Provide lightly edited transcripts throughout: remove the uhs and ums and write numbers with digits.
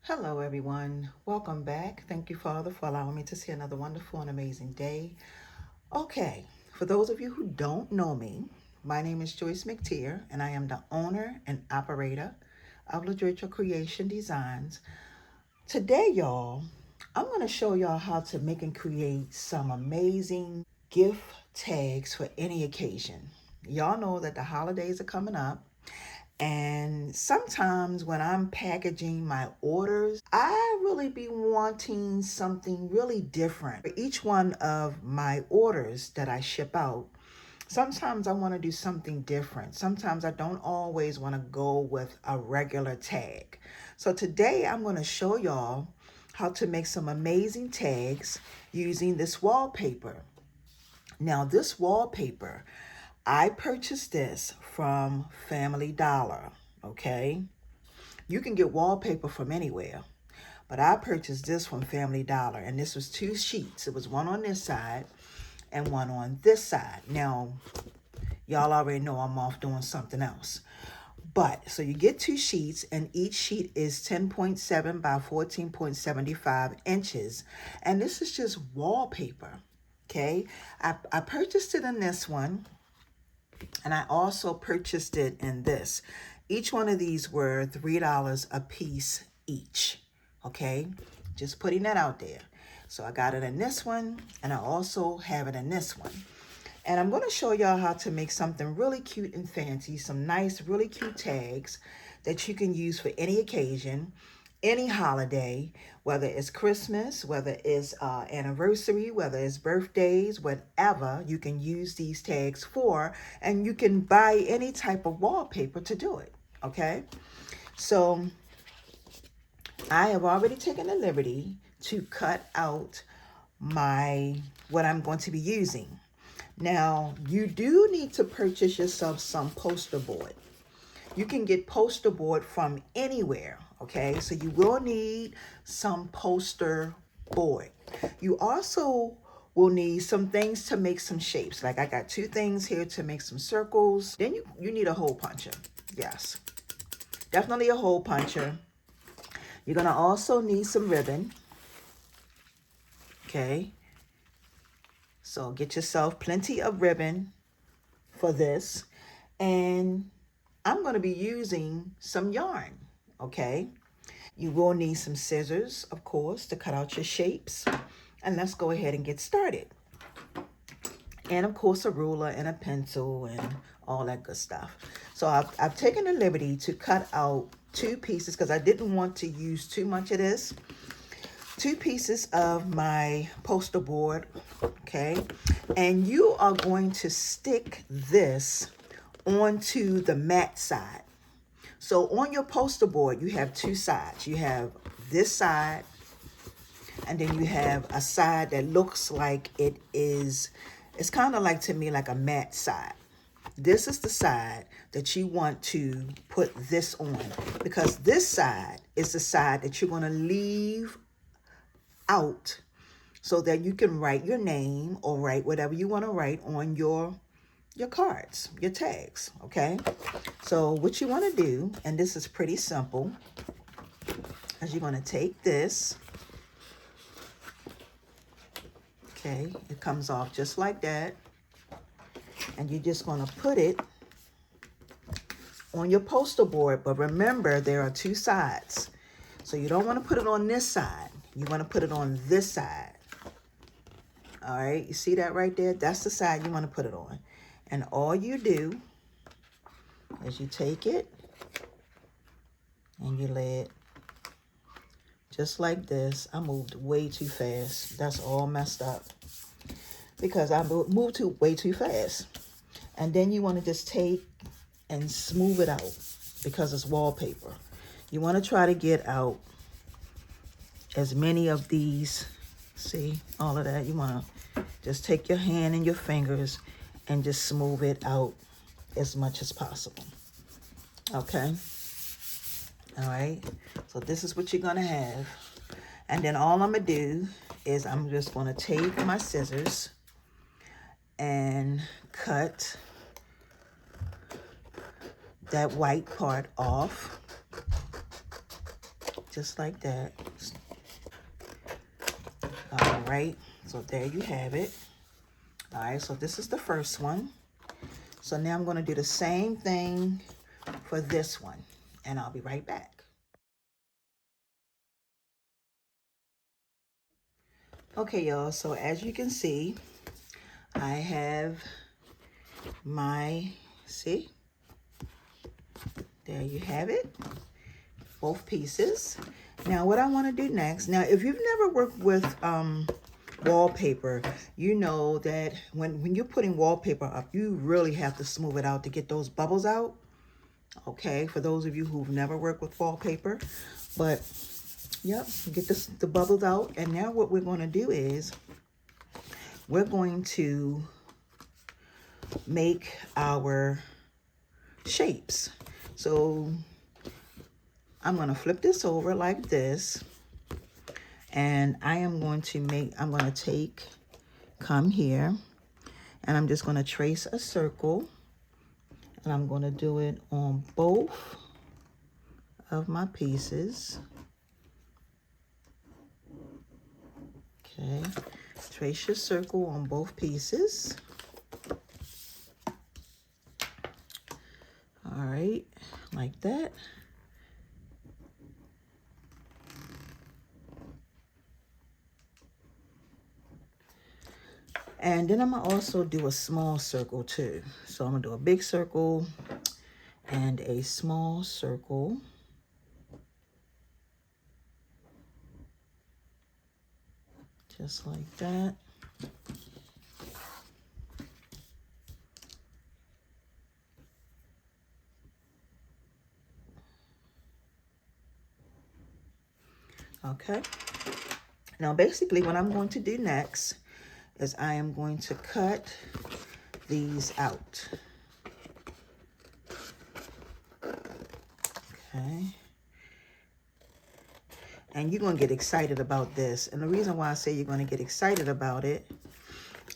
Hello, everyone. Welcome back. Thank you, Father, for allowing me to see another wonderful and amazing day. Okay, for those of you who don't know me, my name is Joyce McTeer, and I am the owner and operator of Literature Creation Designs. Today, y'all, I'm going to show y'all how to make and create some amazing gift tags for any occasion. Y'all know that the holidays are coming up. And sometimes when I'm packaging my orders, I really be wanting something really different. For each one of my orders that I ship out, sometimes I want to do something different. Sometimes I don't always want to go with a regular tag. So today I'm going to show y'all how to make some amazing tags using this wallpaper. Now, this wallpaper, I purchased this from Family Dollar, okay? You can get wallpaper from anywhere, but I purchased this from Family Dollar, and this was 2 sheets. It was one on this side and one on this side. Now, y'all already know I'm off doing something else. But, so you get 2 sheets, and each sheet is 10.7 by 14.75 inches. And this is just wallpaper, okay? I purchased it in this one, and I also purchased it in this. Each one of these were $3 a piece each, okay? Just putting that out there. So I got it in this one, and I also have it in this one. And I'm going to show y'all how to make something really cute and fancy, some nice, really cute tags that you can use for any occasion, any holiday, whether it's Christmas, whether it's anniversary, whether it's birthdays, whatever, you can use these tags for, and you can buy any type of wallpaper to do it, okay? So I have already taken the liberty to cut out what I'm going to be using. Now, you do need to purchase yourself some poster board. You can get poster board from anywhere, okay? So you will need some poster board. You also will need some things to make some shapes. Like I got 2 things here to make some circles. Then you need a hole puncher. Yes, definitely a hole puncher. You're gonna also need some ribbon, okay? So get yourself plenty of ribbon for this. And I'm going to be using some yarn, okay? You will need some scissors, of course, to cut out your shapes. And let's go ahead and get started. And of course, a ruler and a pencil and all that good stuff. So I've taken the liberty to cut out 2 pieces because I didn't want to use too much of this. 2 pieces of my poster board, okay? And you are going to stick this onto the matte side. So on your poster board, you have 2 sides. You have this side, and then you have a side that looks like it's kind of like, to me, like a matte side. This is the side that you want to put this on, because this side is the side that you're going to leave out so that you can write your name or write whatever you want to write on your cards, your tags, okay? So what you want to do, and this is pretty simple, is you're going to take this, okay? It comes off just like that, and you're just going to put it on your poster board. But remember, there are 2 sides. So you don't want to put it on this side. You want to put it on this side. All right, you see that right there? That's the side you want to put it on. And all you do is you take it and you lay it just like this. I moved way too fast. That's all messed up because I moved way too fast. And then you want to just take and smooth it out because it's wallpaper. You want to try to get out as many of these. See, all of that. You want to just take your hand and your fingers and just smooth it out as much as possible. Okay? All right? So this is what you're going to have. And then all I'm going to do is I'm just going to take my scissors and cut that white part off just like that. All right, so there you have it. All right, so this is the first one. So now I'm going to do the same thing for this one, and I'll be right back. Okay, y'all, so as you can see, I have my, see, there you have it, both pieces. Now what I want to do next, now if you've never worked with wallpaper, you know that when you're putting wallpaper up, you really have to smooth it out to get those bubbles out. Okay, for those of you who've never worked with wallpaper, but yep, get the bubbles out. And now what we're going to do is we're going to make our shapes. So I'm going to flip this over like this, and I'm going to come here, and I'm just going to trace a circle, and I'm going to do it on both of my pieces. Okay, trace your circle on both pieces. All right, like that. And then I'm gonna also do a small circle too. So I'm gonna do a big circle and a small circle. Just like that. Okay. Now basically what I'm going to do next is I am going to cut these out. Okay. And you're going to get excited about this. And the reason why I say you're going to get excited about it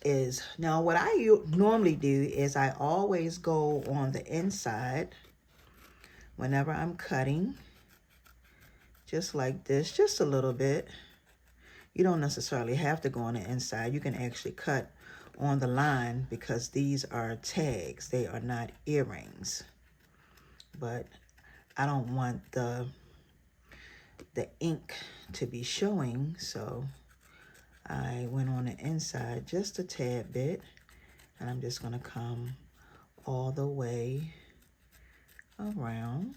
is, now what I normally do is I always go on the inside whenever I'm cutting, just like this, just a little bit. You don't necessarily have to go on the inside. You can actually cut on the line because these are tags. They are not earrings. But I don't want the ink to be showing, so I went on the inside just a tad bit, and I'm just going to come all the way around,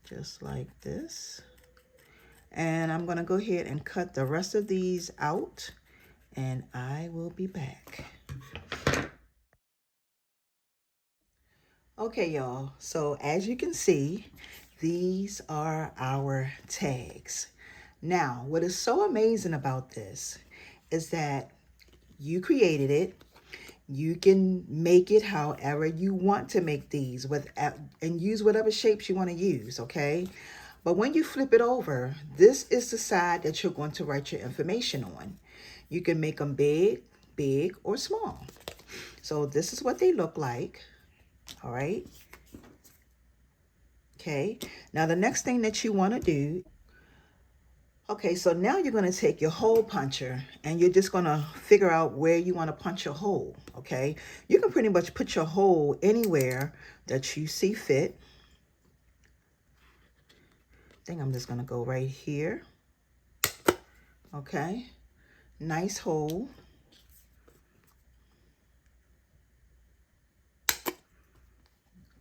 just like this. And I'm going to go ahead and cut the rest of these out, and I will be back. Okay, y'all, so as you can see, these are our tags. Now, what is so amazing about this is that you created it. You can make it however you want to make these and use whatever shapes you want to use, okay? But when you flip it over, this is the side that you're going to write your information on. You can make them big, big, or small. So this is what they look like, all right? Okay, now the next thing that you want to do, okay, so now you're going to take your hole puncher and you're just going to figure out where you want to punch your hole, okay? You can pretty much put your hole anywhere that you see fit. I think I'm just going to go right here, okay? Nice hole.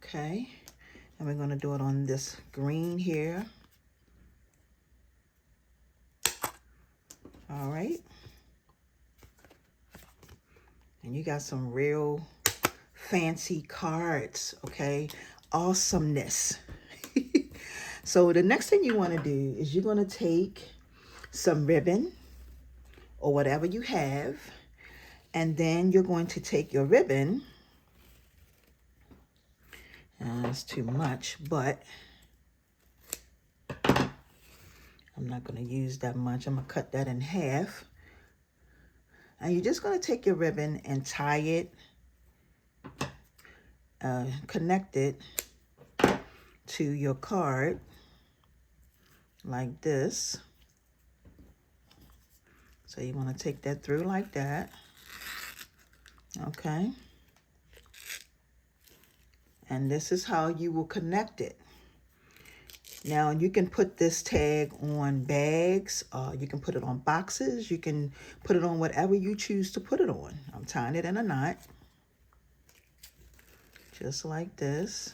Okay, and we're going to do it on this green here. All right. And you got some real fancy cards, okay? Awesomeness. So the next thing you want to do is you're going to take some ribbon or whatever you have, and then you're going to take your ribbon, and that's too much, but I'm not going to use that much. I'm going to cut that in half. And you're just going to take your ribbon and tie it, connect it to your card. like this. So you want to take that through like that. Okay. And this is how you will connect it. Now you can put this tag on bags, you can put it on boxes, you can put it on whatever you choose to put it on. I'm tying it in a knot, just like this.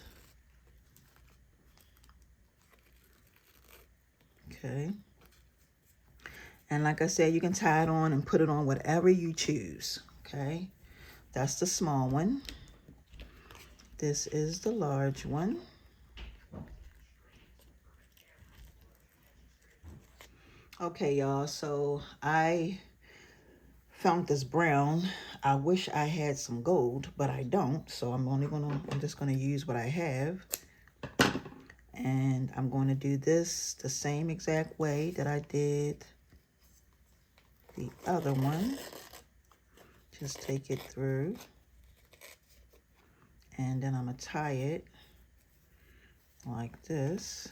Okay. And like I said, you can tie it on and put it on whatever you choose. Okay. That's the small one. This is the large one. Okay, y'all, so I found this brown. I wish I had some gold, but I don't. So I'm just gonna use what I have. And I'm going to do this the same exact way that I did the other one. Just take it through. And then I'm gonna tie it like this.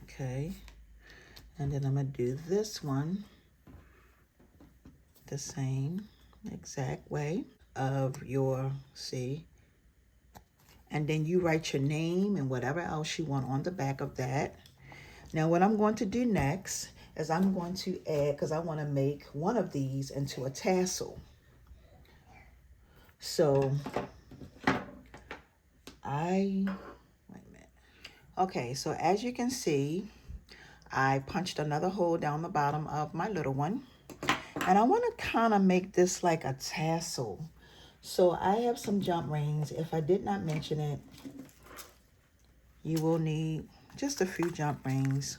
Okay. And then I'm gonna do this one the same exact way of your, see? And then you write your name and whatever else you want on the back of that. Now what I'm going to do next is I'm going to add, because I want to make one of these into a tassel. So wait a minute. Okay, so as you can see, I punched another hole down the bottom of my little one. And I want to kind of make this like a tassel. So I have some jump rings. If I did not mention it, you will need just a few jump rings.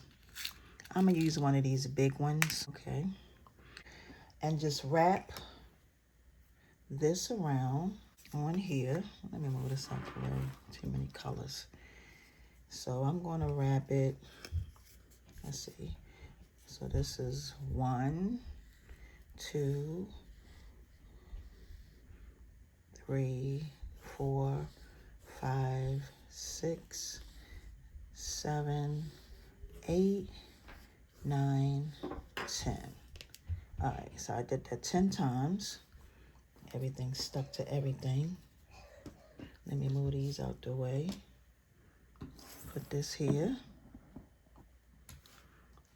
I'm going to use one of these big ones, okay? And just wrap this around on here. Let me move this out the way. Too many colors. So I'm going to wrap it. Let's see. So this is 1, 2, 3, 4, 5, 6, 7, 8, 9, 10. All right, so I did that 10 times. Everything stuck to everything. Let me move these out the way. Put this here.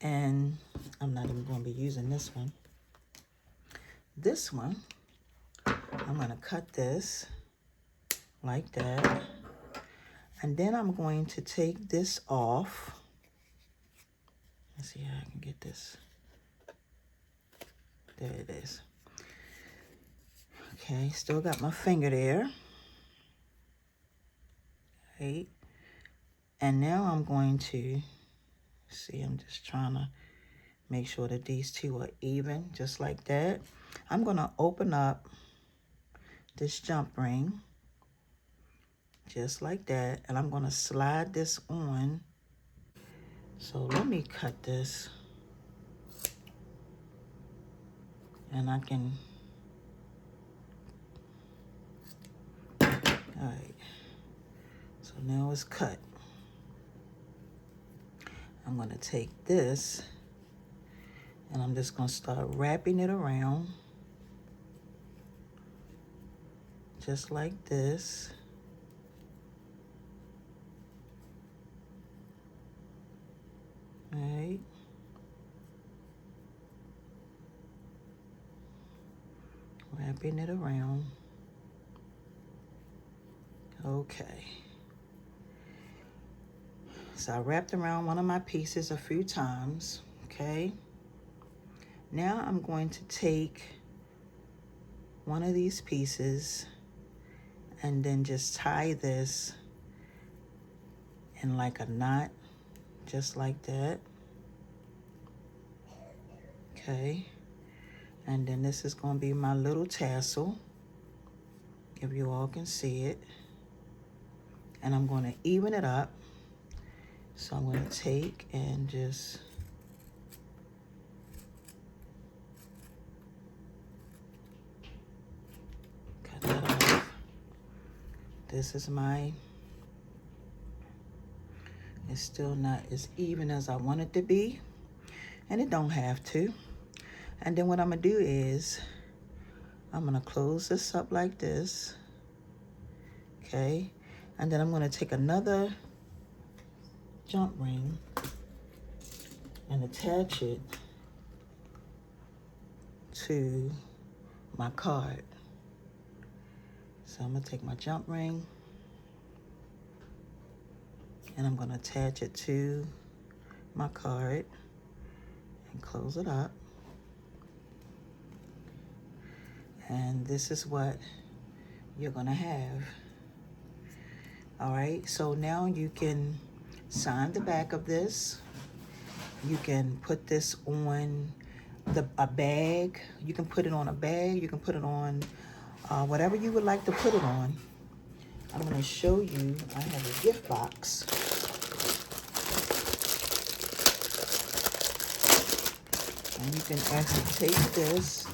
And I'm not even going to be using this one. This one, I'm going to cut this like that. And then I'm going to take this off. Let's see how I can get this. There it is. Okay, still got my finger there. Right. And now I'm going to, see, I'm just trying to make sure that these two are even, just like that. I'm going to open up this jump ring, just like that. And I'm going to slide this on. So let me cut this. And I can, all right. So now it's cut. I'm going to take this and I'm just going to start wrapping it around just like this. All right. Wrapping it around. Okay. So I wrapped around one of my pieces a few times, okay? Now I'm going to take one of these pieces and then just tie this in like a knot, just like that. Okay. And then this is going to be my little tassel, if you all can see it. And I'm going to even it up. So I'm going to take and just cut that off. this is my, it's still not as even as I want it to be, and it don't have to. And then what I'm gonna do is I'm gonna close this up like this, okay? And then I'm gonna take another jump ring and attach it to my card. So I'm gonna take my jump ring and I'm gonna attach it to my card and close it up. And this is what you're gonna have. All right, so now you can sign the back of this. You can put this on a bag. You can put it on a bag. You can put it on whatever you would like to put it on. I'm gonna show you, I have a gift box. And you can actually take this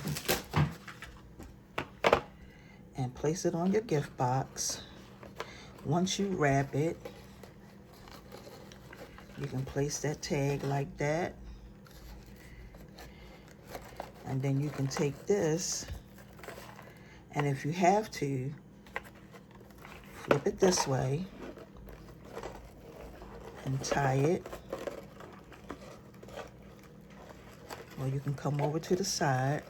and place it on your gift box. Once you wrap it, you can place that tag like that. And then you can take this, and if you have to, flip it this way and tie it. Or you can come over to the side.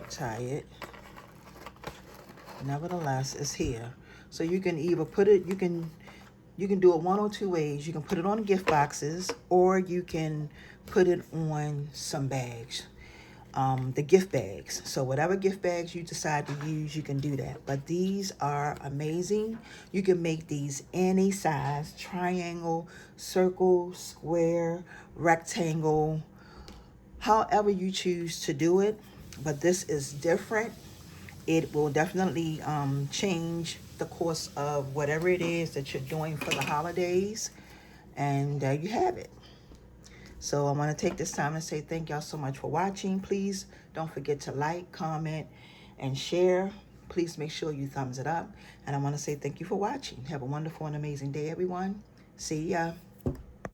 Tie it. Nevertheless, it's here. So you can either put it, you can do it one or two ways. You can put it on gift boxes, or you can put it on some bags, the gift bags. So whatever gift bags you decide to use, you can do that. But these are amazing. You can make these any size: triangle, circle, square, rectangle, however you choose to do it. But this is different. It will definitely change the course of whatever it is that you're doing for the holidays. And there you have it. So I want to take this time to say thank y'all so much for watching. Please don't forget to like, comment, and share. Please make sure you thumbs it up. And I want to say thank you for watching. Have a wonderful and amazing day, everyone. See ya.